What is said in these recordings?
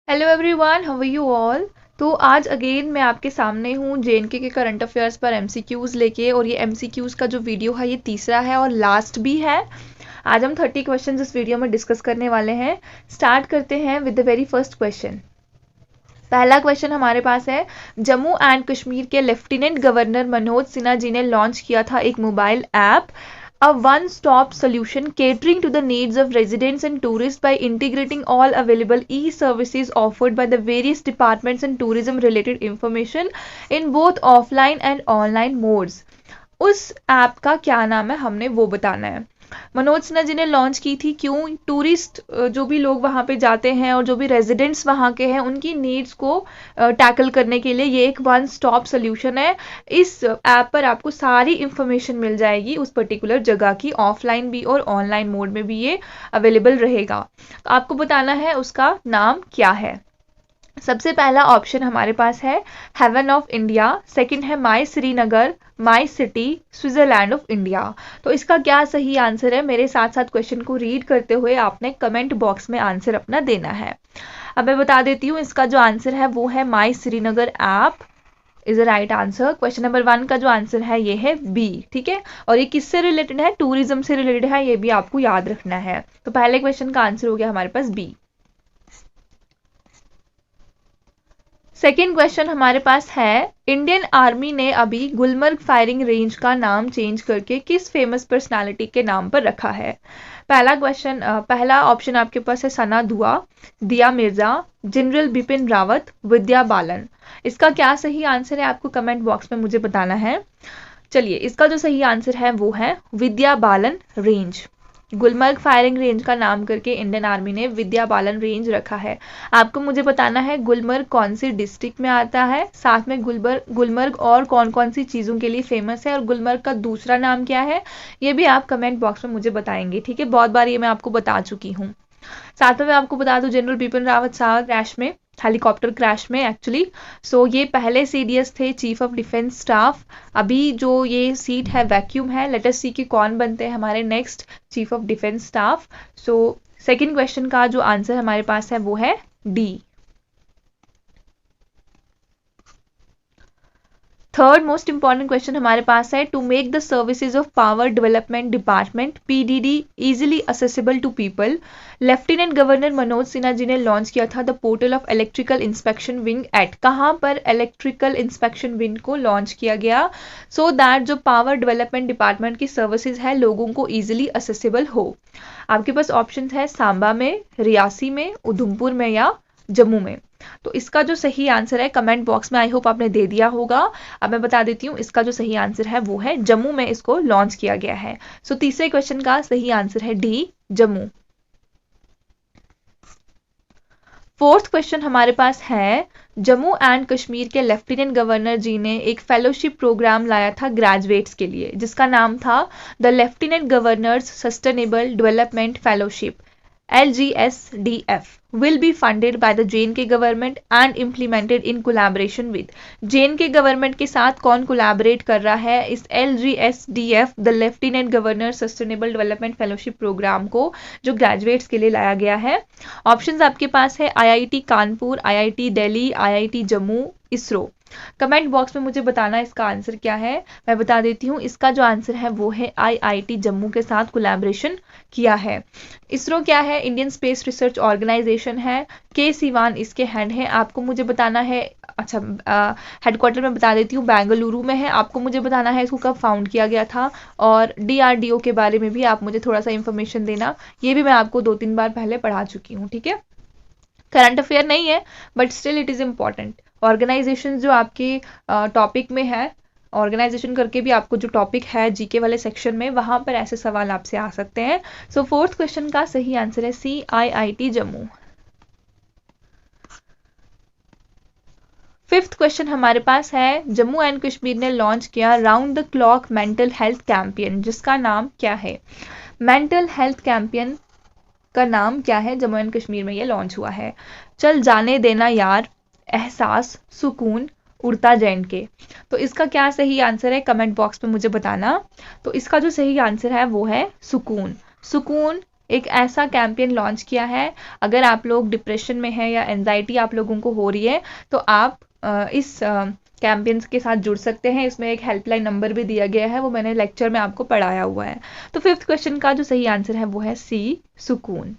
Hello everyone, how are you all. तो आज again मैं आपके सामने हूँ जेएनके के करंट अफेयर्स पर एमसीक्यूज लेके, और ये एमसीक्यूज का जो वीडियो है ये तीसरा है और लास्ट भी है। आज हम 30 क्वेश्चन इस वीडियो में डिस्कस करने वाले हैं। स्टार्ट करते हैं with the very first question. पहला क्वेश्चन हमारे पास है, जम्मू एंड कश्मीर के लेफ्टिनेंट गवर्नर मनोज सिन्हा जी ने लॉन्च किया था एक mobile app, a one-stop solution catering to the needs of residents and tourists by integrating all available e-services offered by the various departments and tourism-related information in both offline and online modes। उस app का क्या नाम है, हमने वो बताना है। मनोज सिन्हा जी ने लॉन्च की थी, क्यों? टूरिस्ट जो भी लोग वहाँ पे जाते हैं और जो भी रेजिडेंट्स वहाँ के हैं उनकी नीड्स को टैकल करने के लिए ये एक वन स्टॉप सोल्यूशन है। इस ऐप पर आपको सारी इंफॉर्मेशन मिल जाएगी उस पर्टिकुलर जगह की, ऑफलाइन भी और ऑनलाइन मोड में भी ये अवेलेबल रहेगा। तो आपको बताना है उसका नाम क्या है। सबसे पहला ऑप्शन हमारे पास है हेवन ऑफ इंडिया, सेकंड है my Srinagar, my city, Switzerland of India. तो इसका क्या सही आंसर है, मेरे साथ साथ क्वेश्चन को रीड करते हुए आपने कमेंट बॉक्स में आंसर अपना देना है। अब मैं बता देती हूँ, इसका जो आंसर है वो है my Srinagar app is a right answer. Question number 1 का जो आंसर है ये है बी, ठीक है। और ये किससे रिलेटेड है? टूरिज्म से रिलेटेड है, ये भी आपको याद रखना है। तो पहले क्वेश्चन का आंसर हो गया हमारे पास बी। सेकेंड क्वेश्चन हमारे पास है, इंडियन आर्मी ने अभी गुलमर्ग फायरिंग रेंज का नाम चेंज करके किस फेमस पर्सनालिटी के नाम पर रखा है? पहला ऑप्शन आपके पास है सना दुआ, दिया मिर्जा, जनरल बिपिन रावत, विद्या बालन। इसका क्या सही आंसर है आपको कमेंट बॉक्स में मुझे बताना है। चलिए, इसका जो सही आंसर है वो है Vidya Balan range. Gulmarg firing range का नाम करके इंडियन आर्मी ने विद्या बालन रेंज रखा है। आपको मुझे बताना है गुलमर्ग कौन सी डिस्ट्रिक्ट में आता है, साथ में गुलमर्ग और कौन कौन सी चीज़ों के लिए फेमस है, और गुलमर्ग का दूसरा नाम क्या है, ये भी आप कमेंट बॉक्स में मुझे बताएंगे, ठीक है। बहुत बार ये मैं आपको बता चुकी हूँ। साथ में मैं आपको बता दूं, जनरल बिपिन रावत साहब क्रैश में, हेलीकॉप्टर क्रैश में एक्चुअली। सो ये पहले सीडीएस थे, चीफ ऑफ डिफेंस स्टाफ। अभी जो ये सीट है वैक्यूम है। लेट अस सी कि कौन बनते हैं हमारे next chief of defence staff. So second question का जो आंसर हमारे पास है वो है D. Third most important question हमारे पास है, to make the services of power development department PDD easily accessible to people, lieutenant governor Manoj Sinha ji ने लॉन्च किया था the portal of electrical inspection wing at. कहाँ पर इलेक्ट्रिकल इंस्पेक्शन विंग को launch किया गया, सो दैट जो पावर डेवलपमेंट डिपार्टमेंट की सर्विसेज है लोगों को ईजिली असेसिबल हो। आपके पास ऑप्शन है सांबा में, रियासी में, उधमपुर में या जम्मू में। तो इसका जो सही आंसर है कमेंट बॉक्स में आई होप आपने दे दिया होगा। अब मैं बता देती हूँ, इसका जो सही आंसर है वो है जम्मू में इसको लॉन्च किया गया है। सो तीसरे क्वेश्चन का सही आंसर है डी, जम्मू। फोर्थ क्वेश्चन हमारे पास है, जम्मू एंड कश्मीर के लेफ्टिनेंट गवर्नर जी ने एक फेलोशिप प्रोग्राम लाया था ग्रेजुएट्स के लिए, जिसका नाम था the lieutenant governors sustainable development fellowship, LGSDF, will be funded by the JNK government and implemented in collaboration with। JNK government के साथ कौन कोलैबोरेट कर रहा है इस LGSDF the lieutenant governor sustainable development fellowship programme को, जो ग्रेजुएट्स के लिए लाया गया है? ऑप्शंस आपके पास है IIT Kanpur, IIT Delhi, IIT Jammu, ISRO. Comment box में मुझे बताना इसका आंसर क्या है। मैं बता देती हूँ, इसका जो आंसर है वो है IIT जम्मू के साथ कोलैबोरेशन किया है। इसरो क्या है? इंडियन स्पेस रिसर्च ऑर्गेनाइजेशन है। के सिवान इसके हेड हैं। आपको मुझे बताना है, अच्छा हेडक्वार्टर में बता देती हूँ, बेंगलुरु में है। आपको मुझे बताना है इसको कब फाउंड किया गया था, और DRDO के बारे में भी आप मुझे थोड़ा सा इंफॉर्मेशन देना। ये भी मैं आपको 2-3 बार पहले पढ़ा चुकी हूँ, ठीक है। करंट अफेयर नहीं है but still it is important. Organisation जो आपके टॉपिक में है, ऑर्गेनाइजेशन करके भी आपको जो टॉपिक है जीके वाले सेक्शन में, वहां पर ऐसे सवाल आपसे आ सकते हैं। सो फोर्थ क्वेश्चन का सही आंसर है सी, IIT जम्मू। फिफ्थ क्वेश्चन हमारे पास है, जम्मू एंड कश्मीर ने लॉन्च किया round the clock mental health campaign, जिसका नाम क्या है? मेंटल हेल्थ कैंपेन का नाम क्या है? जम्मू एंड कश्मीर में ये लॉन्च हुआ है। चल जाने देना यार, एहसास, सुकून, उड़ता जैन के। तो इसका क्या सही आंसर है कमेंट बॉक्स में मुझे बताना। तो इसका जो सही आंसर है वो है सुकून। सुकून एक ऐसा कैंपेन लॉन्च किया है। अगर आप लोग डिप्रेशन में हैं या एंजाइटी आप लोगों को हो रही है तो आप इस कैंपेन्स के साथ जुड़ सकते हैं। इसमें एक हेल्पलाइन नंबर भी दिया गया है, वो मैंने लेक्चर में आपको पढ़ाया हुआ है। तो 5th क्वेश्चन का जो सही आंसर है वो है सी, सुकून।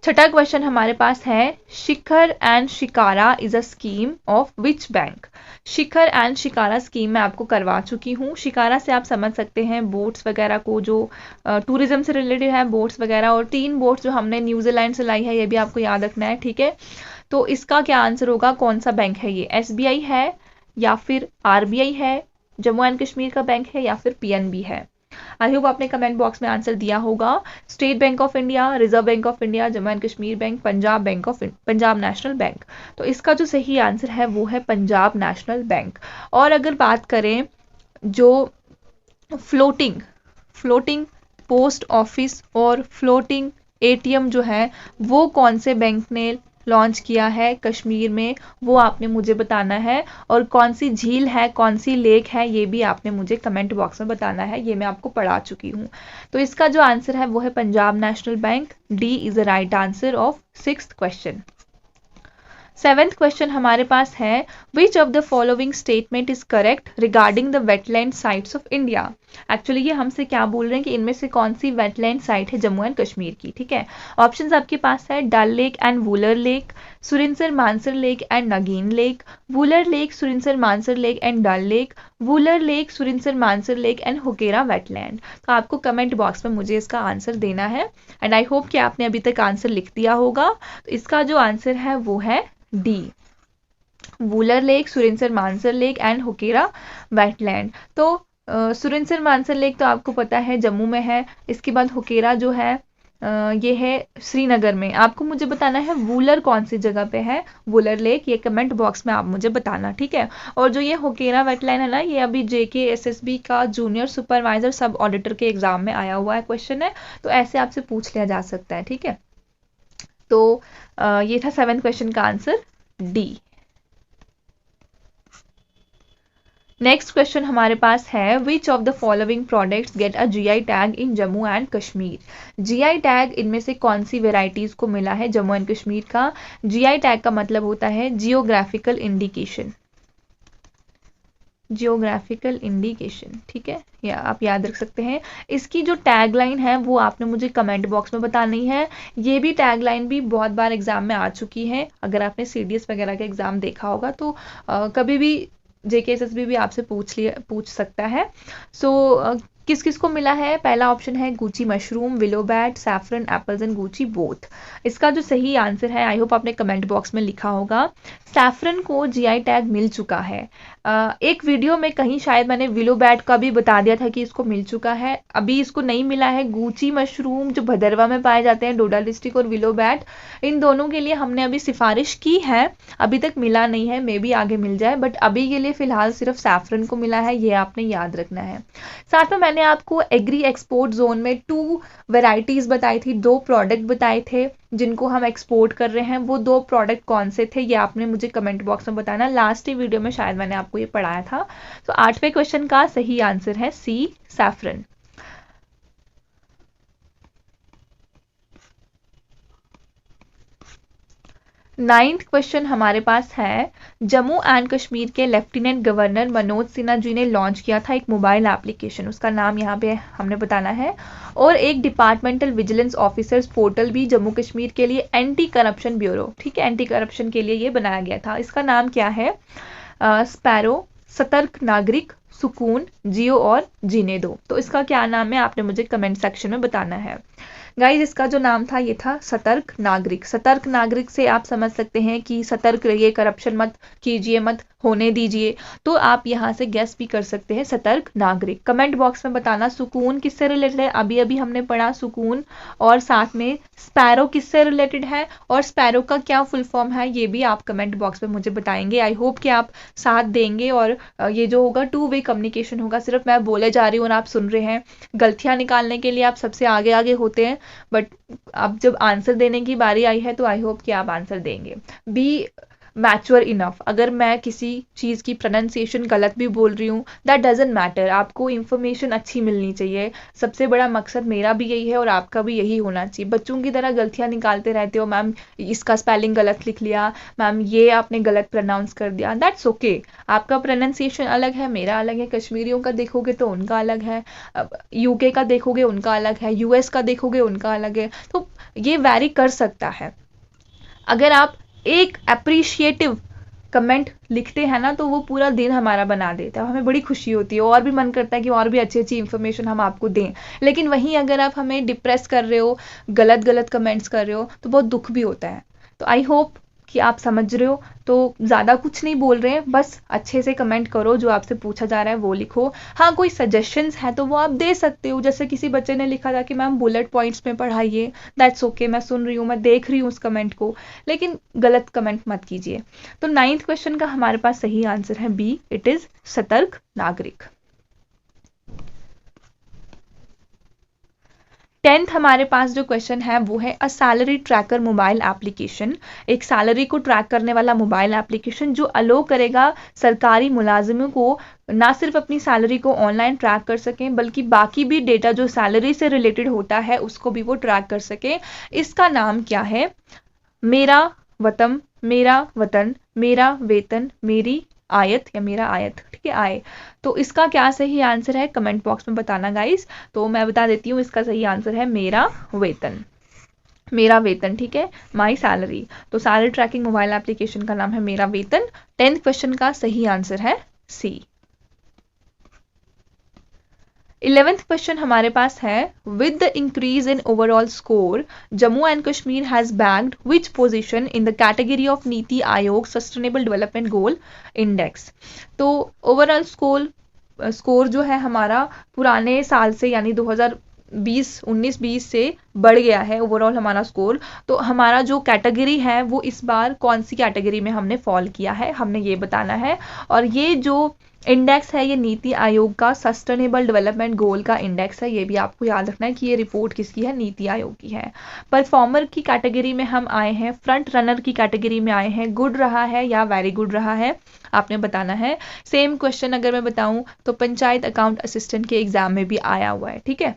6ठा क्वेश्चन हमारे पास है, Shikhar and Shikara is a scheme of which bank. Shikhar and Shikara scheme मैं आपको करवा चुकी हूँ। शिकारा से आप समझ सकते हैं बोट्स वगैरह को, जो टूरिज्म से रिलेटेड है, बोट्स वगैरह। और 3 बोट्स जो हमने न्यूजीलैंड से लाई है, ये भी आपको याद रखना है, ठीक है। तो इसका क्या आंसर होगा, कौन सा बैंक है ये, SBI है या फिर RBI है, जम्मू एंड कश्मीर का बैंक है या फिर PNB है। आई होप आपने कमेंट बॉक्स में आंसर दिया होगा। State bank of India, reserve bank of India, Jammu and Kashmir bank, Punjab national bank. तो इसका जो सही आंसर है वो है पंजाब नेशनल बैंक। और अगर बात करें जो फ्लोटिंग पोस्ट ऑफिस और फ्लोटिंग ATM जो है, वो कौन से बैंक ने लॉन्च किया है कश्मीर में, वो आपने मुझे बताना है। और कौन सी झील है, कौन सी लेक है, ये भी आपने मुझे कमेंट बॉक्स में बताना है। ये मैं आपको पढ़ा चुकी हूँ। तो इसका जो आंसर है वो है Punjab national bank. D is the right answer of 6th question. 7th question हमारे पास है, which of the following statement is correct regarding the wetland sites of India. Actually ये हमसे क्या बोल रहे हैं कि इनमें से कौन सी वेटलैंड साइट है जम्मू एंड कश्मीर की, ठीक है। ऑप्शंस आपके पास है, Dal lake and Wular lake, Surinsar Mansar lake and Nageen lake, Wular lake, Surinsar Mansar lake and Dal lake, Wular lake, Surinsar Mansar lake and Hokera wetland. तो आपको कमेंट बॉक्स में मुझे इसका आंसर देना है। एंड आई होप कि आपने अभी तक आंसर लिख दिया होगा। तो इसका जो आंसर है वो है D, Wular lake, Surinsar Mansar lake and Hokera wetland. तो सुरिनसर मानसर लेक तो आपको पता है जम्मू में है। इसके बाद हुकेरा जो है ये है श्रीनगर में। आपको मुझे बताना है वुलर कौन सी जगह पे है, वुलर लेक, ये कमेंट बॉक्स में आप मुझे बताना, ठीक है। और जो ये हुकेरा वेटलैंड है ना, ये अभी JK SSB का जूनियर सुपरवाइजर सब ऑडिटर के एग्जाम में आया हुआ है क्वेश्चन है। तो ऐसे आपसे पूछ लिया जा सकता है, ठीक है। तो ये था 7th क्वेश्चन का आंसर D। नेक्स्ट क्वेश्चन हमारे पास है, which of the following products get a GI tag in Jammu and Kashmir. GI tag इनमें से कौन सी वेराइटीज को मिला है जम्मू एंड कश्मीर का। GI टैग का मतलब होता है जियोग्राफिकल इंडिकेशन, जियोग्राफिकल इंडिकेशन, ठीक है, या आप याद रख सकते हैं। इसकी जो टैगलाइन है वो आपने मुझे कमेंट बॉक्स में बतानी है। ये भी टैगलाइन भी बहुत बार एग्जाम में आ चुकी है। अगर आपने CDS वगैरह का एग्जाम देखा होगा तो कभी भी JK SSB भी आपसे पूछ सकता है। सो किस किस को मिला है, पहला ऑप्शन है Gucci mushroom, willow bat, saffron, apples and Gucci both. इसका जो सही आंसर है, आई होप आपने कमेंट बॉक्स में लिखा होगा, सैफरन को GI टैग मिल चुका है। एक वीडियो में कहीं शायद मैंने विलो बैट का भी बता दिया था कि इसको मिल चुका है। अभी इसको नहीं मिला है गुची मशरूम जो भदरवा में पाए जाते हैं, डोडा डिस्ट्रिक्ट, और विलो बैट, इन दोनों के लिए हमने अभी सिफारिश की है, अभी तक मिला नहीं है, मे बी आगे मिल जाए, बट अभी के लिए फिलहाल सिर्फ सैफरन को मिला है, ये आपने याद रखना है। साथ में मैंने आपको एग्री एक्सपोर्ट जोन में 2 वेराइटीज बताई थी, 2 प्रोडक्ट बताए थे जिनको हम एक्सपोर्ट कर रहे हैं। वो 2 प्रोडक्ट कौन से थे ये आपने मुझे कमेंट बॉक्स में बताना। लास्ट ही वीडियो में शायद मैंने आपको ये पढ़ाया था। तो 8वें क्वेश्चन का सही आंसर है C, सैफरन। 9th क्वेश्चन हमारे पास है, जम्मू एंड कश्मीर के लेफ्टिनेंट गवर्नर मनोज सिन्हा जी ने लॉन्च किया था एक मोबाइल एप्लीकेशन, उसका नाम यहाँ पे हमने बताना है। और एक डिपार्टमेंटल विजिलेंस ऑफिसर्स पोर्टल भी जम्मू कश्मीर के लिए एंटी करप्शन ब्यूरो, ठीक है, एंटी करप्शन के लिए ये बनाया गया था। इसका नाम क्या है, स्पैरो, सतर्क नागरिक, सुकून, जियो और जीने दो। तो इसका क्या नाम है आपने मुझे कमेंट सेक्शन में बताना है। गाइज इसका जो नाम था ये था सतर्क नागरिक। सतर्क नागरिक से आप समझ सकते हैं कि सतर्क रहिए, करप्शन मत कीजिए, मत होने दीजिए। तो आप यहाँ से गेस भी कर सकते हैं सतर्क नागरिक। कमेंट बॉक्स में बताना सुकून किससे रिलेटेड है, अभी अभी हमने पढ़ा सुकून, और साथ में स्पैरो किससे रिलेटेड है और स्पैरो का क्या फुल फॉर्म है, ये भी आप कमेंट बॉक्स में मुझे बताएंगे। आई होप कि आप साथ देंगे और ये जो होगा 2 वे कम्युनिकेशन होगा, सिर्फ मैं बोले जा रही हूँ और आप सुन रहे हैं। गलतियां निकालने के लिए आप सबसे आगे आगे होते हैं, बट अब जब आंसर देने की बारी आई है तो आई होप कि आप आंसर देंगे। Be mature enough. अगर मैं किसी चीज़ की प्रोनाउंसिएशन गलत भी बोल रही हूँ, दैट डजेंट मैटर, आपको इन्फॉर्मेशन अच्छी मिलनी चाहिए। सबसे बड़ा मकसद मेरा भी यही है और आपका भी यही होना चाहिए। बच्चों की तरह गलतियाँ निकालते रहते हो, मैम इसका स्पेलिंग गलत लिख लिया, मैम ये आपने गलत प्रोनाउंस कर दिया, दैट्स ओके। आपका प्रोनाउंसिएशन अलग है, मेरा अलग है, कश्मीरियों का देखोगे तो उनका अलग है, यूके का देखोगे उनका अलग है, यूएस का देखोगे उनका अलग है, तो ये वैरी कर सकता है। अगर आप एक अप्रिशिएटिव कमेंट लिखते हैं ना, तो वो पूरा दिन हमारा बना देता है, हमें बड़ी खुशी होती है और भी मन करता है कि और भी अच्छी अच्छी इन्फॉर्मेशन हम आपको दें। लेकिन वहीं अगर आप हमें डिप्रेस कर रहे हो, गलत गलत कमेंट्स कर रहे हो, तो बहुत दुख भी होता है। तो आई होप कि आप समझ रहे हो। तो ज़्यादा कुछ नहीं बोल रहे हैं, बस अच्छे से कमेंट करो, जो आपसे पूछा जा रहा है वो लिखो। हाँ, कोई सजेशंस है तो वो आप दे सकते हो। जैसे किसी बच्चे ने लिखा था कि मैम बुलेट पॉइंट्स में पढ़ाइए, दैट्स ओके, मैं सुन रही हूँ, मैं देख रही हूँ उस कमेंट को, लेकिन गलत कमेंट मत कीजिए। तो 9th क्वेश्चन का हमारे पास सही आंसर है बी, इट इज सतर्क नागरिक। 10th हमारे पास जो क्वेश्चन है वो है a salary tracker mobile application. एक सैलरी को ट्रैक करने वाला मोबाइल एप्लीकेशन जो अलो करेगा सरकारी मुलाजिमों को ना सिर्फ अपनी सैलरी को ऑनलाइन ट्रैक कर सकें, बल्कि बाकी भी डेटा जो सैलरी से रिलेटेड होता है उसको भी वो ट्रैक कर सकें। इसका नाम क्या है? मेरा वतन, मेरा वतन, मेरा वेतन, मेरी आयत या मेरा आयत, ठीक है, आय। तो इसका क्या सही आंसर है कमेंट बॉक्स में बताना गाइस। तो मैं बता देती हूँ, इसका सही आंसर है मेरा वेतन, मेरा वेतन, ठीक है, माई सैलरी। तो सैलरी ट्रैकिंग मोबाइल एप्लीकेशन का नाम है मेरा वेतन। 10th क्वेश्चन का सही आंसर है सी। 11th क्वेश्चन हमारे पास है with the increase in overall score Jammu and Kashmir has bagged which position in the category of NITI Aayog sustainable development goal index. तो ओवरऑल स्कोर जो है हमारा पुराने साल से यानी 19-20 से बढ़ गया है ओवरऑल हमारा स्कोर। तो हमारा जो कैटेगरी है वो इस बार कौन सी कैटेगरी में हमने फॉल किया है, हमने ये बताना है। और ये जो इंडेक्स है ये नीति आयोग का सस्टेनेबल डेवलपमेंट गोल का इंडेक्स है। ये भी आपको याद रखना है कि ये रिपोर्ट किसकी है, नीति आयोग की है। परफॉर्मर की कैटेगरी में हम आए हैं, फ्रंट रनर की कैटेगरी में आए हैं, गुड रहा है या वेरी गुड रहा है आपने बताना है। सेम क्वेश्चन अगर मैं बताऊं तो पंचायत अकाउंट असिस्टेंट के एग्जाम में भी आया हुआ है, ठीक है।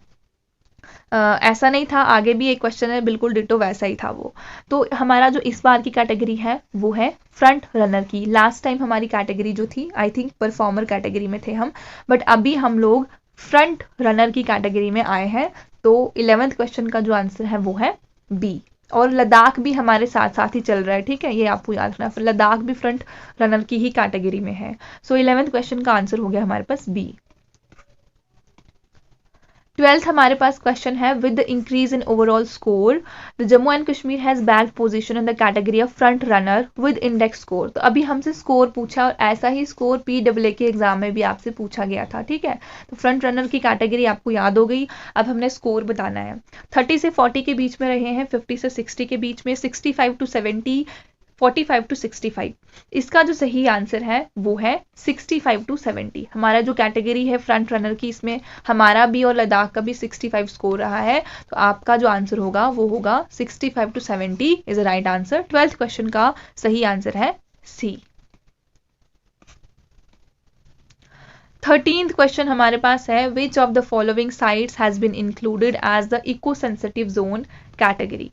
ऐसा नहीं था, आगे भी एक क्वेश्चन है बिल्कुल डिटो वैसा ही था वो। तो हमारा जो इस बार की कैटेगरी है वो है फ्रंट रनर की। लास्ट टाइम हमारी कैटेगरी जो थी आई थिंक परफॉर्मर कैटेगरी में थे हम, बट अभी हम लोग फ्रंट रनर की कैटेगरी में आए हैं। तो 11th क्वेश्चन का जो आंसर है वो है बी। और लद्दाख भी हमारे साथ साथ ही चल रहा है, ठीक है, ये आपको याद रखना, लद्दाख भी फ्रंट रनर की ही कैटेगरी में है। सो 11th क्वेश्चन का आंसर हो गया हमारे पास बी। 12th हमारे पास क्वेश्चन है with the increase in overall score the Jammu and Kashmir has bagged position in the category of front runner with index score. तो अभी हमसे स्कोर पूछा और ऐसा ही स्कोर पीडब्ल्यूए के एग्जाम में भी आपसे पूछा गया था, ठीक है। तो फ्रंट रनर की कैटेगरी आपको याद हो गई। अब हमने स्कोर बताना है। 30 से 40 के बीच में रहे हैं, 50 से 60 के बीच में, 65 टू 70, 45 टू 65। इसका जो सही आंसर है वो है 65 टू 70। हमारा जो कैटेगरी है फ्रंट रनर की, इसमें हमारा भी और लद्दाख का भी 65 स्कोर रहा है। तो आपका जो आंसर होगा वो होगा 65 to 70 is a right answer. 12th question का सही आंसर है सी। 13th क्वेश्चन हमारे पास है which of the following sites has been included as the eco sensitive zone category.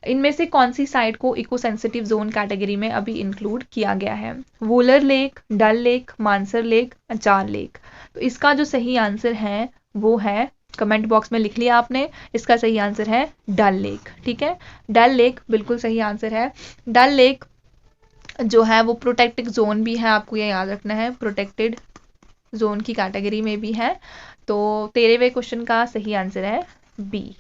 इनमें से कौन सी साइट को इको सेंसिटिव जोन कैटेगरी में अभी इंक्लूड किया गया है? Wular lake, Dal lake, Mansar lake, Anchar lake. तो इसका जो सही आंसर है वो है, कमेंट बॉक्स में लिख लिया आपने, इसका सही आंसर है डल लेक, ठीक है। डल लेक बिल्कुल सही आंसर है। डल लेक जो है वो प्रोटेक्टेड जोन भी है, आपको ये याद रखना है, प्रोटेक्टेड जोन की कैटेगरी में भी है। तो 13वें क्वेश्चन का सही आंसर है बी।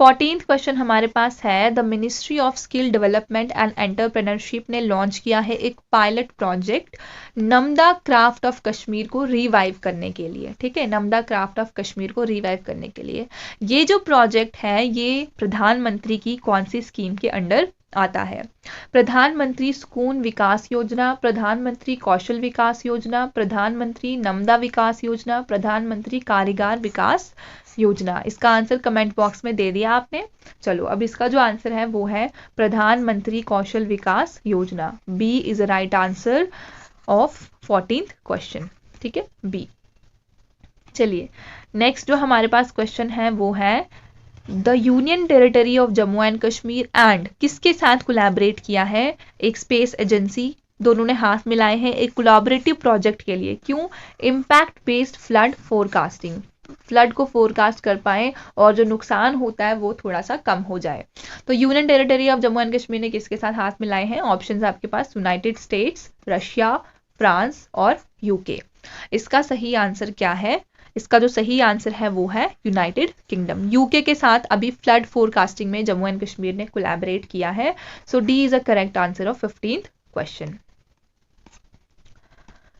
14th क्वेश्चन हमारे पास है the ministry of skill development and entrepreneurship ने लॉन्च किया है एक pilot project Namda craft of Kashmir को रिवाइव करने के लिए, ठीक है, नमदा क्राफ्ट ऑफ कश्मीर को रिवाइव करने के लिए। ये जो प्रोजेक्ट है ये प्रधानमंत्री की कौन सी स्कीम के अंडर आता है? प्रधानमंत्री सुकून विकास योजना, प्रधानमंत्री कौशल विकास योजना, प्रधानमंत्री नमदा विकास योजना, प्रधानमंत्री कारीगर विकास योजना? इसका आंसर कमेंट बॉक्स में दे दिया आपने। चलो अब इसका जो आंसर है वो है प्रधानमंत्री Kaushal Vikas Yojana. B is the right answer of 14th question. ठीक है, बी। चलिए नेक्स्ट जो हमारे पास क्वेश्चन है वो है the union territory of Jammu and Kashmir and किसके साथ कोलैबोरेट किया है? एक स्पेस एजेंसी, दोनों ने हाथ मिलाए हैं एक कोलैबोरेटिव प्रोजेक्ट के लिए। क्यों? Impact based flood forecasting, flood को फोरकास्ट कर पाए और जो नुकसान होता है वो थोड़ा सा कम हो जाए। तो union territory of Jammu and Kashmir ने किसके साथ हाथ मिलाए हैं? ऑप्शंस आपके पास यूनाइटेड स्टेट्स, रशिया, फ्रांस और यूके। इसका सही आंसर क्या है? इसका जो सही आंसर है वो है यूनाइटेड किंगडम। यूके के साथ अभी फ्लड फोरकास्टिंग में जम्मू एंड कश्मीर ने कोलैबोरेट किया है। So D is a correct answer of 15th question.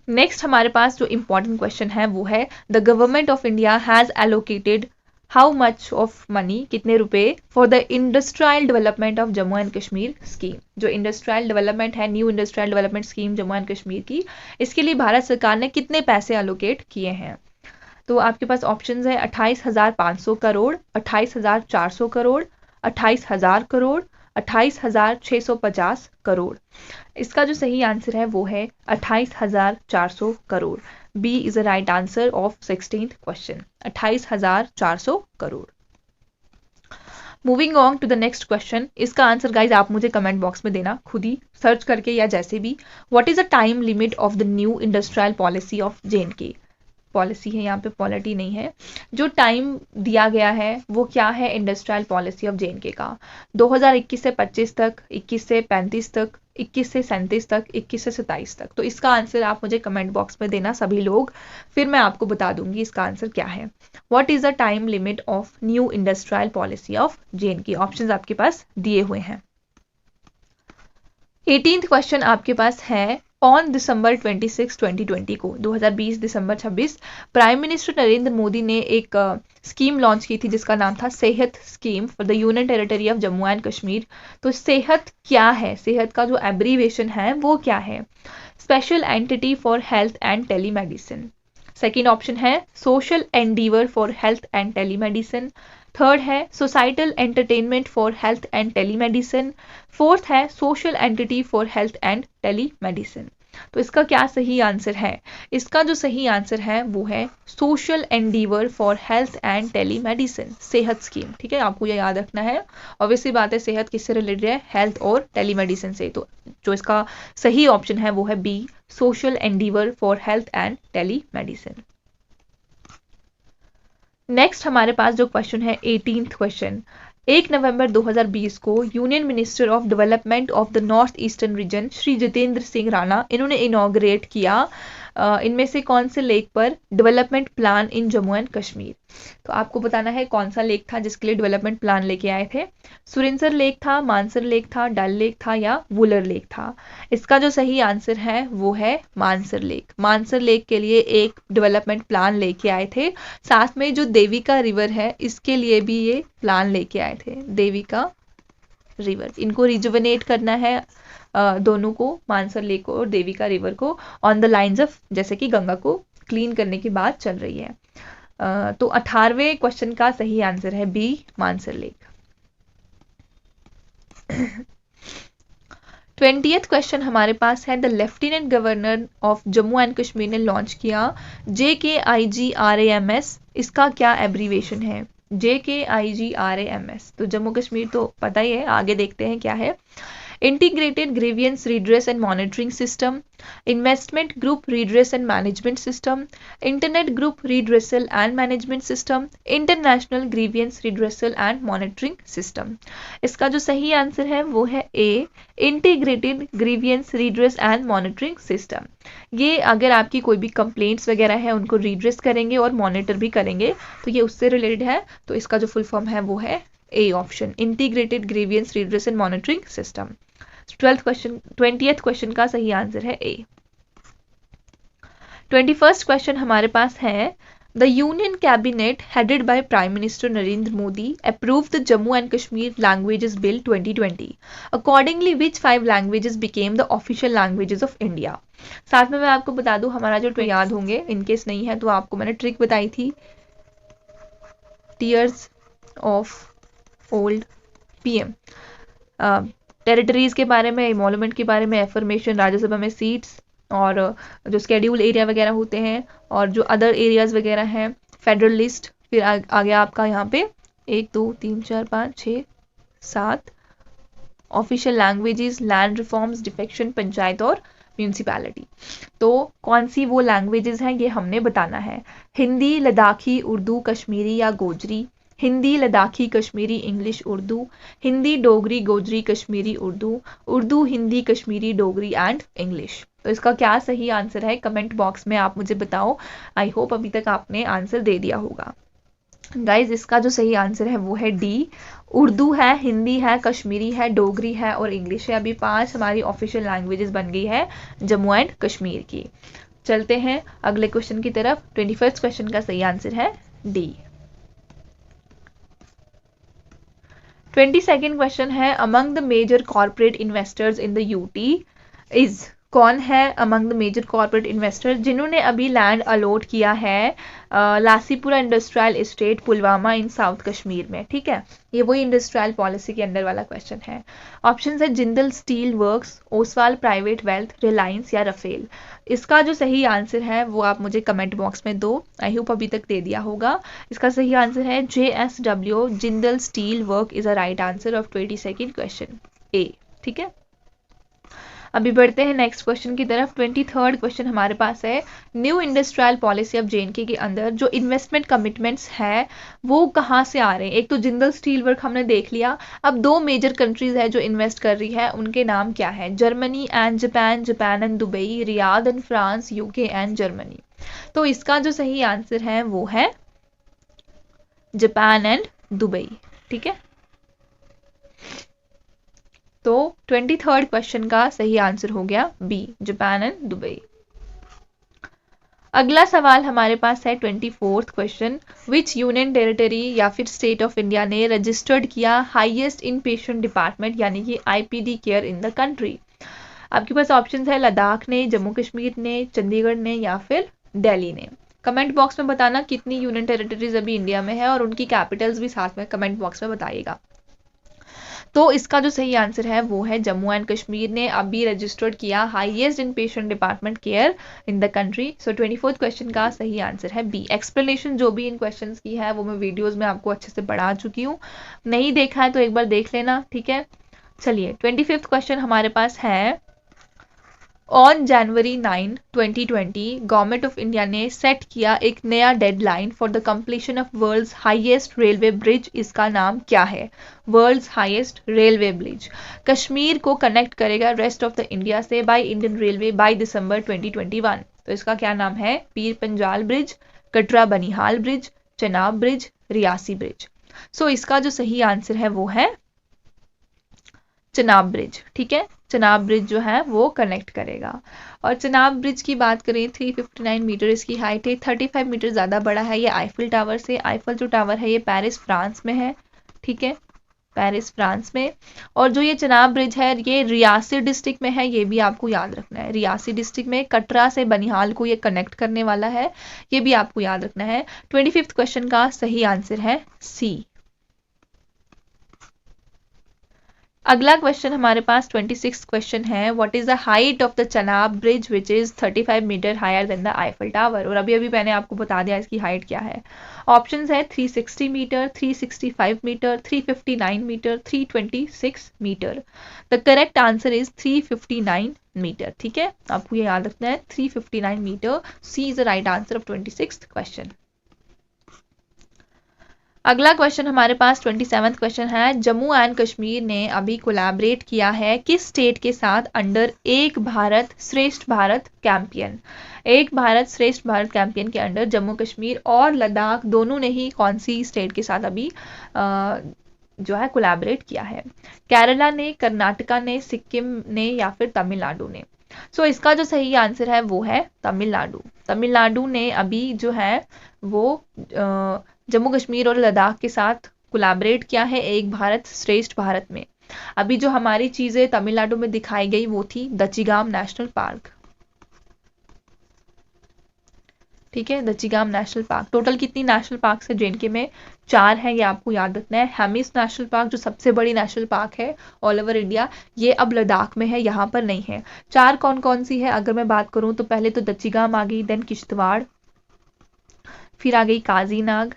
Next हमारे पास जो इंपॉर्टेंट क्वेश्चन है वो है the government of India has allocated how much of money, कितने रुपए, for the industrial development of Jammu and Kashmir scheme. जो इंडस्ट्रियल डेवलपमेंट है, new industrial development scheme Jammu and Kashmir की, इसके लिए भारत सरकार ने कितने पैसे एलोकेट किए हैं? तो आपके पास ऑप्शंस है 28,500 करोड़, 28,400 करोड़, 28,000 करोड़, 28,650 करोड़। इसका जो सही आंसर है वो है 28,400 crore. B is the right answer of 16th question, 28,400 crore. Moving on to the next question. इसका आंसर गाइज आप मुझे कमेंट बॉक्स में देना, खुद ही सर्च करके या जैसे भी। What is the time limit of the new industrial policy of JNK? Policy है यहाँ पे, पॉलिटी नहीं है। जो टाइम दिया गया है वो क्या है इंडस्ट्रियल पॉलिसी ऑफ JNK का? 2021 से 25 तक, 21 से 35 तक, 21 से 37 तक, 21 से 27 तक। तो इसका आंसर आप मुझे कमेंट बॉक्स में देना सभी लोग, फिर मैं आपको बता दूंगी इसका आंसर क्या है। What is the time limit of new industrial policy of JNK? Options आपके पास दिए हुए हैं। 18th क्वेश्चन आपके पास है ऑन दिसंबर 26, 2020 को, 2020 दिसंबर 26, प्राइम मिनिस्टर नरेंद्र मोदी ने एक स्कीम लॉन्च की थी जिसका नाम था सेहत scheme for the union territory of Jammu and Kashmir. तो सेहत क्या है? सेहत का जो एब्रीवेशन है वो क्या है? Special entity for health and telemedicine. Second option है social endeavour for health and telemedicine. Third है societal entertainment for health and telemedicine. Fourth है social entity for health and telemedicine. तो इसका क्या सही आंसर है? इसका जो सही आंसर है वो है social endeavour for health and telemedicine, सेहत स्कीम। ठीक है, आपको ये याद रखना है। ऑब्वियसली बात है, सेहत किससे रिलेटेड है? हेल्थ और टेलीमेडिसिन से। तो जो इसका सही ऑप्शन है वो है B, social endeavour for health and telemedicine. Next हमारे पास जो क्वेश्चन है 18th क्वेश्चन। 1 नवंबर 2020 को union minister of development of the north eastern region Shri Jitendra Singh Rana, इन्होंने इनॉग्रेट किया इनमें से कौन से लेक पर development plan in Jammu and Kashmir? तो आपको बताना है कौन सा लेक था जिसके लिए डेवलपमेंट प्लान लेके आए थे। सुरिंसर लेक था, मानसर लेक था, डल लेक था या वुलर लेक था? इसका जो सही आंसर है वो है मानसर लेक। मानसर लेक के लिए एक डेवलपमेंट प्लान लेके आए थे। साथ में जो देविका रिवर है इसके लिए भी ये प्लान लेके आए थे। देविका रिवर, इनको रिजुवनेट करना है दोनों को, मानसर लेक को और देविका रिवर को, ऑन द लाइंस ऑफ जैसे कि गंगा को क्लीन करने की बात चल रही है। तो 18वें क्वेश्चन का सही आंसर है B, Mansar lake. 20th question हमारे पास है the lieutenant governor of Jammu and Kashmir ने लॉन्च किया JKIGRAMS। इसका क्या एब्रीवेशन है? JKIGRAMS। तो जम्मू कश्मीर तो पता ही है, आगे देखते हैं क्या है। Integrated grievance redress and monitoring system, investment group redress and management system, internet group redressal and management system, international grievance redressal and monitoring system. इसका जो सही आंसर है वो है A, integrated grievance redress and monitoring system. ये अगर आपकी कोई भी कंप्लेंट्स वगैरह है उनको रिड्रेस करेंगे और मॉनिटर भी करेंगे, तो ये उससे रिलेटेड है। तो इसका जो फुल फॉर्म है वो है A option, integrated grievance redress and monitoring system. 20th question का सही आंसर है ए। 21st क्वेश्चन हमारे पास है the union cabinet headed by prime minister Narendra Modi approved the Jammu and Kashmir languages bill 2020। Accordingly which 5 languages became the official languages of India? साथ में मैं आपको बता दूं, हमारा जो याद होंगे, इनकेस नहीं है तो आपको मैंने ट्रिक बताई थी years of old PM. Territories के बारे में, इमोलमेंट के बारे में, एफर्मेशन, राज्यसभा में सीट्स और जो स्केड्यूल एरिया वगैरह होते हैं और जो अदर एरियाज वगैरह हैं, फेडरल लिस्ट। फिर आ गया आपका यहाँ पे 1 2 3 4 5 6 7 official languages, land reforms, defection, panchayat और म्यूनसिपैलिटी। तो कौन सी वो लैंग्वेजेस हैं ये हमने बताना है। हिंदी, लद्दाखी, उर्दू, कश्मीरी या Gojri. Hindi, Ladakhi, Kashmiri, English, Urdu. Hindi, Dogri, Gojri, Kashmiri, Urdu. Urdu, Hindi, Kashmiri, Dogri and English. तो इसका क्या सही आंसर है कमेंट बॉक्स में आप मुझे बताओ। आई होप अभी तक आपने आंसर दे दिया होगा। गाइज इसका जो सही आंसर है वो है डी, उर्दू है, हिंदी है, कश्मीरी है, डोगरी है और इंग्लिश है। अभी 5 हमारी ऑफिशियल लैंग्वेजेस बन गई है जम्मू एंड कश्मीर की। चलते हैं अगले क्वेश्चन की तरफ। 21st क्वेश्चन का सही आंसर है डी। 22nd क्वेश्चन है among the major corporate investors in the UT is. कौन है among the major corporate investor जिन्होंने अभी लैंड अलॉट किया है Lassipora industrial estate Pulwama in south Kashmir में। ठीक है, ये वही इंडस्ट्रियल पॉलिसी के अंडर वाला क्वेश्चन है। ऑप्शन है Jindal steel works, Oswal private wealth, Reliance या रफेल। इसका जो सही आंसर है वो आप मुझे कमेंट बॉक्स में दो। आई होप अभी तक दे दिया होगा। इसका सही आंसर है JSW, Jindal steel work is a right answer of 22nd question A. ठीक है, अभी बढ़ते हैं नेक्स्ट क्वेश्चन की तरफ। 23rd क्वेश्चन हमारे पास है new industrial policy of JNK के अंदर जो इन्वेस्टमेंट कमिटमेंट्स है वो कहाँ से आ रहे हैं। एक तो जिंदल स्टील वर्क हमने देख लिया, अब 2 मेजर कंट्रीज है जो इन्वेस्ट कर रही है, उनके नाम क्या है। Germany and Japan, Japan and Dubai, Riyadh and France, UK and Germany. तो इसका जो सही आंसर है वो है जापान एंड दुबई। ठीक है, तो 23rd क्वेश्चन का सही आंसर हो गया बी, जापान एंड दुबई। अगला सवाल हमारे पास है 24th क्वेश्चन, विच यूनियन टेरिटरी या फिर स्टेट ऑफ इंडिया ने रजिस्टर्ड किया हाईएस्ट इन पेशेंट डिपार्टमेंट यानी कि IPD care in the country. आपके पास ऑप्शन है लद्दाख ने, जम्मू कश्मीर ने, चंडीगढ़ ने या फिर दिल्ली ने। कमेंट बॉक्स में बताना कितनी यूनियन टेरिटरीज अभी इंडिया में है और उनकी कैपिटल्स भी साथ में कमेंट बॉक्स में बताइएगा। तो इसका जो सही आंसर है वो है जम्मू एंड कश्मीर ने अभी रजिस्टर्ड किया highest in patient department care in the country. So 24th question का सही आंसर है बी। एक्सप्लेनेशन जो भी इन क्वेश्चंस की है वो मैं वीडियोस में आपको अच्छे से पढ़ा चुकी हूँ, नहीं देखा है तो एक बार देख लेना। ठीक है, चलिए 25th क्वेश्चन हमारे पास है on January 9, 2020 government of India ने सेट किया एक नया deadline for the completion of world's highest railway bridge. इसका नाम क्या है। World's highest railway bridge Kashmir को कनेक्ट करेगा रेस्ट ऑफ द इंडिया से by Indian railway by December 2021। तो इसका क्या नाम है। Pir Panjal bridge, Katra Banihal bridge, Chenab bridge, Reasi bridge. So इसका जो सही आंसर है वो है चनाब ब्रिज। ठीक है, चनाब ब्रिज जो है वो कनेक्ट करेगा। और चनाब ब्रिज की बात करें 359 मीटर इसकी हाइट है, 35 मीटर ज़्यादा बड़ा है ये आईफिल टावर से। आईफिल जो टावर है ये पेरिस फ्रांस में है। ठीक है, पेरिस फ्रांस में। और जो ये चनाब ब्रिज है ये रियासी डिस्ट्रिक्ट में है, ये भी आपको याद रखना है। रियासी डिस्ट्रिक्ट में कटरा से बनिहाल को ये कनेक्ट करने वाला है, ये भी आपको याद रखना है। 25th क्वेश्चन का सही आंसर है सी। अगला क्वेश्चन हमारे पास 26th क्वेश्चन है what is the height of the Chenab bridge which is 35 metre higher than the Eiffel tower. और अभी मैंने आपको बता दिया इसकी हाइट क्या है। ऑप्शंस है 360 metre, 365 metre, 359 metre, 326 metre. The correct answer is 359 metre. ठीक है, आपको ये याद रखना है 359 metre. C is the right answer of 26th question. अगला क्वेश्चन हमारे पास 27th क्वेश्चन है जम्मू एंड कश्मीर ने अभी कोलैबोरेट किया है किस स्टेट के साथ अंडर एक भारत श्रेष्ठ भारत कैंपेन। एक भारत श्रेष्ठ भारत कैंपेन के अंडर जम्मू कश्मीर और लद्दाख दोनों ने ही कौन सी स्टेट के साथ अभी जो है कोलैबोरेट किया है। केरला ने, कर्नाटका ने, सिक्किम ने या फिर तमिलनाडु ने। सो इसका जो सही आंसर है वो है तमिलनाडु। तमिलनाडु ने अभी जो है वो जम्मू कश्मीर और लद्दाख के साथ कोलैबोरेट किया है एक भारत श्रेष्ठ भारत में। अभी जो हमारी चीजें तमिलनाडु में दिखाई गई वो थी दचिगाम नेशनल पार्क। ठीक है, दच्चीगाम नेशनल पार्क। टोटल कितनी नेशनल पार्क है जे में? 4 हैं, ये आपको याद रखना है। हेमिस नेशनल पार्क जो सबसे बड़ी नेशनल पार्क है ऑल ओवर इंडिया, ये अब लद्दाख में है, यहाँ पर नहीं है। 4 कौन कौन सी है अगर मैं बात करूँ तो पहले तो दच्चीगाम आ गई, देन किश्तवाड़, फिर आ गई काजीनाग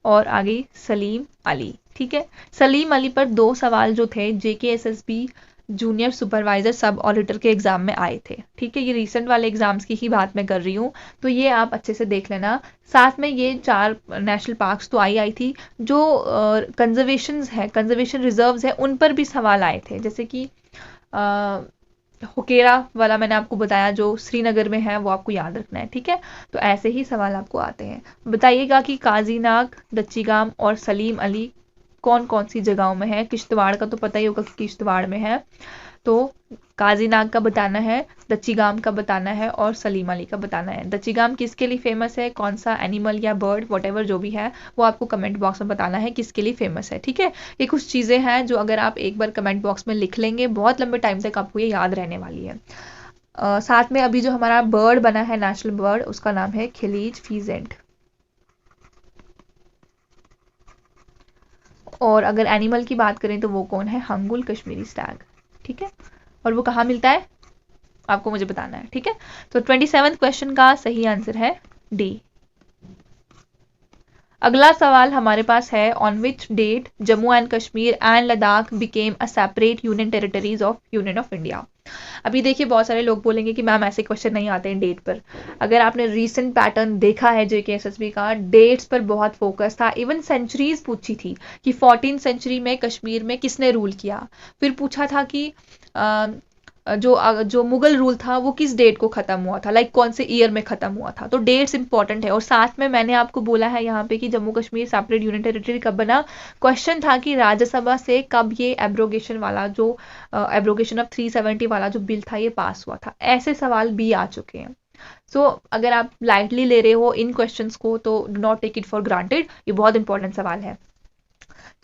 और आ गई सलीम अली। ठीक है, सलीम अली पर 2 सवाल जो थे JKSSB जूनियर सुपरवाइजर सब ऑडिटर के एग्जाम में आए थे। ठीक है, ये रिसेंट वाले एग्जाम्स की ही बात मैं कर रही हूँ, तो ये आप अच्छे से देख लेना। साथ में ये 4 नेशनल पार्क्स तो आई थी, जो कंजर्वेशन है, कंजर्वेशन रिजर्व्स है, उन पर भी सवाल आए थे। जैसे कि हुकेरा वाला मैंने आपको बताया जो श्रीनगर में है, वो आपको याद रखना है। ठीक है, तो ऐसे ही सवाल आपको आते हैं। बताइएगा कि काजीनाग, दच्चीगाम और सलीम अली कौन कौन सी जगहों में है। किश्तवाड़ का तो पता ही होगा कि किश्तवाड़ में है, तो काजीनाग का बताना है, दच्चीगाम का बताना है और सलीम अली का बताना है। दच्चीगाम किसके लिए फेमस है, कौन सा एनिमल या बर्ड वॉटेवर जो भी है, वो आपको कमेंट बॉक्स में बताना है किसके लिए फेमस है। ठीक है, ये कुछ चीज़ें हैं जो अगर आप एक बार कमेंट बॉक्स में लिख लेंगे, बहुत लंबे टाइम तक आपको ये याद रहने वाली है। साथ में अभी जो हमारा बर्ड बना है नेशनल बर्ड, उसका नाम है खिलीज फीजेंट। और अगर एनिमल की बात करें तो वो कौन है, हंगुल कश्मीरी स्टैग। ठीक है, और वो कहाँ मिलता है आपको मुझे बताना है। ठीक है, तो 27वें क्वेश्चन का सही आंसर है डी। अगला सवाल हमारे पास है, on which date Jammu and Kashmir and Ladakh became a separate union territories of union of India. अभी देखिए बहुत सारे लोग बोलेंगे कि मैम ऐसे क्वेश्चन नहीं आते हैं डेट पर। अगर आपने रीसेंट पैटर्न देखा है JKSSB का, डेट्स पर बहुत फोकस था। इवन सेंचुरीज पूछी थी कि 14th सेंचुरी में कश्मीर में किसने रूल किया। फिर पूछा था कि जो मुगल रूल था वो किस डेट को खत्म हुआ था, लाइक कौन से ईयर में खत्म हुआ था। तो डेट्स इंपॉर्टेंट है। और साथ में मैंने आपको बोला है यहाँ पे कि Jammu Kashmir separate union territory कब बना। क्वेश्चन था कि राज्यसभा से कब ये एब्रोगेशन वाला जो एब्रोगेशन ऑफ 370 वाला जो बिल था ये पास हुआ था। ऐसे सवाल भी आ चुके हैं। सो अगर आप लाइटली ले रहे हो इन क्वेश्चंस को तो do not take it for granted, ये बहुत इंपॉर्टेंट सवाल है।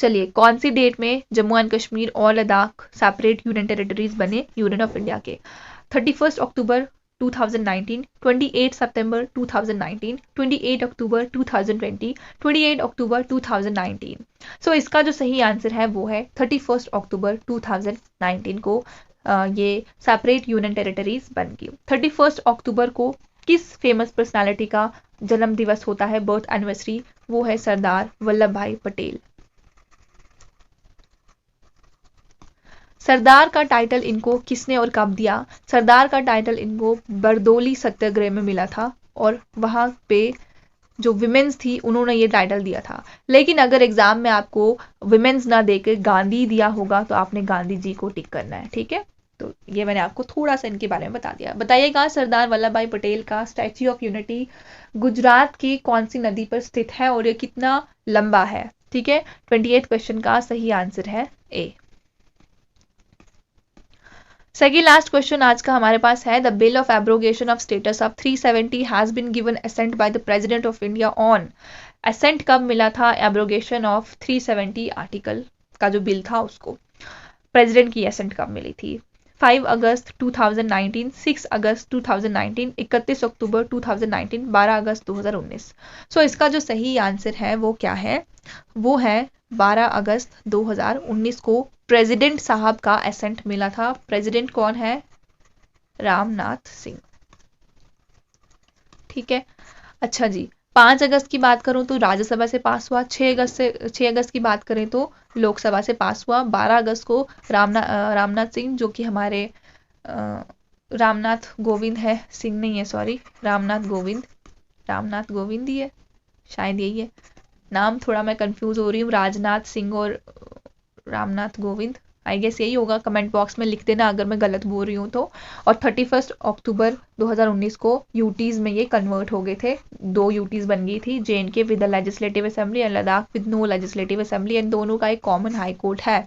चलिए, कौन सी डेट में जम्मू एंड कश्मीर और लद्दाख सेपरेट यूनियन टेरिटरीज बने यूनियन ऑफ इंडिया के? 31 अक्टूबर 2019, 28 सितंबर 2019, 28 अक्टूबर 2020, 28 अक्टूबर 2019। सो इसका जो सही आंसर है वो है 31 अक्टूबर 2019 को ये सेपरेट यूनियन टेरिटरीज बन गई। 31 अक्टूबर को किस फेमस पर्सनालिटी का जन्म दिवस होता है, बर्थ एनिवर्सरी? वो है सरदार वल्लभ भाई पटेल। सरदार का टाइटल इनको किसने और कब दिया? सरदार का टाइटल इनको बरदोली सत्याग्रह में मिला था, और वहां पे जो विमेंस थी उन्होंने ये टाइटल दिया था। लेकिन अगर एग्जाम में आपको विमेंस ना देकर गांधी दिया होगा तो आपने गांधी जी को टिक करना है। ठीक है, तो ये मैंने आपको थोड़ा सा इनके बारे में बता दिया। बताइएगा सरदार वल्लभ भाई पटेल का स्टैच्यू ऑफ यूनिटी गुजरात की कौन सी नदी पर स्थित है और ये कितना लंबा है? ठीक है, 28 क्वेश्चन का सही आंसर है ए। सेकेंड लास्ट क्वेश्चन आज का हमारे पास है, the bill of abrogation of status of 370 has been given assent by the president of India on. Assent कब मिला था एब्रोगेशन ऑफ 370 आर्टिकल का जो बिल था उसको? प्रेसिडेंट की असेंट कब मिली थी? 5 अगस्त 2019, 6 अगस्त 2019, 31 अक्टूबर 2019, 12 अगस्त 2019। सो इसका जो सही आंसर है वो क्या है? वो है 12 अगस्त 2019 को प्रेसिडेंट साहब का एसेंट मिला था। प्रेसिडेंट कौन है? रामनाथ सिंह। ठीक है, अच्छा जी, 5 अगस्त की बात करूं तो राज्यसभा से पास हुआ। 6 अगस्त की बात करें तो लोकसभा से पास हुआ। 12 अगस्त को रामनाथ सिंह, जो कि हमारे रामनाथ गोविंद है, सिंह नहीं है, सॉरी, रामनाथ गोविंद ही है, शायद यही है नाम, थोड़ा मैं कंफ्यूज हो रही हूँ, राजनाथ सिंह और रामनाथ गोविंद, आई गेस यही होगा। कमेंट बॉक्स में लिख देना अगर मैं गलत बोल रही हूँ तो। और 31 अक्टूबर 2019 को यूटीज में ये कन्वर्ट हो गए थे। 2 यूटीज बन गई थी, JNK with the legislative assembly and Ladakh with no legislative assembly, and दोनों का एक कॉमन हाई कोर्ट है।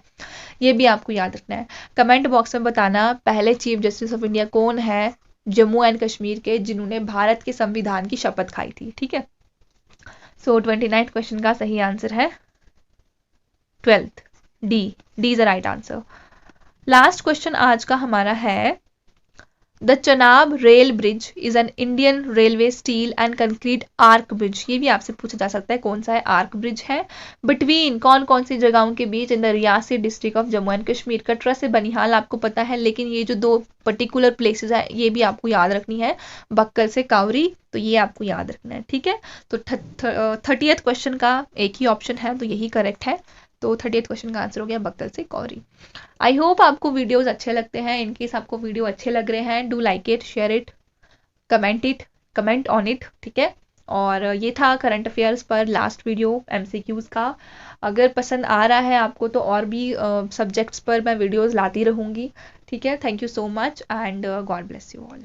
ये भी आपको याद रखना है। कमेंट बॉक्स में बताना पहले चीफ जस्टिस ऑफ इंडिया कौन है जम्मू एंड कश्मीर के, जिन्होंने भारत के संविधान की शपथ खाई थी। ठीक है, सो 29 क्वेश्चन का सही आंसर है 12th, D is the right answer. Last question आज का हमारा है, the Chenab rail bridge is an Indian railway steel and concrete arch bridge, ये भी आपसे पूछा जा सकता है कौन सा है आर्क ब्रिज है। बिटवीन कौन कौन सी जगहों के बीच, in the Reasi district of Jammu and Kashmir. Katra से बनिहाल आपको पता है, लेकिन ये जो दो पर्टिकुलर प्लेसेस है ये भी आपको याद रखनी है, बक्कल से कावरी, तो ये आपको याद रखना है, ठीक है। तो 30th क्वेश्चन का एक ही ऑप्शन है, तो यही करेक्ट है। तो 30th क्वेश्चन का आंसर हो गया बक्कल से कौरी। आई होप आपको वीडियोस अच्छे लगते हैं। इनकेस आपको वीडियो अच्छे लग रहे हैं, do like it, share it, comment on it, ठीक है। और ये था करंट अफेयर्स पर लास्ट वीडियो एमसीक्यूज का। अगर पसंद आ रहा है आपको तो और भी सब्जेक्ट्स पर मैं वीडियोस लाती रहूँगी, ठीक है। Thank you so much and God bless you all.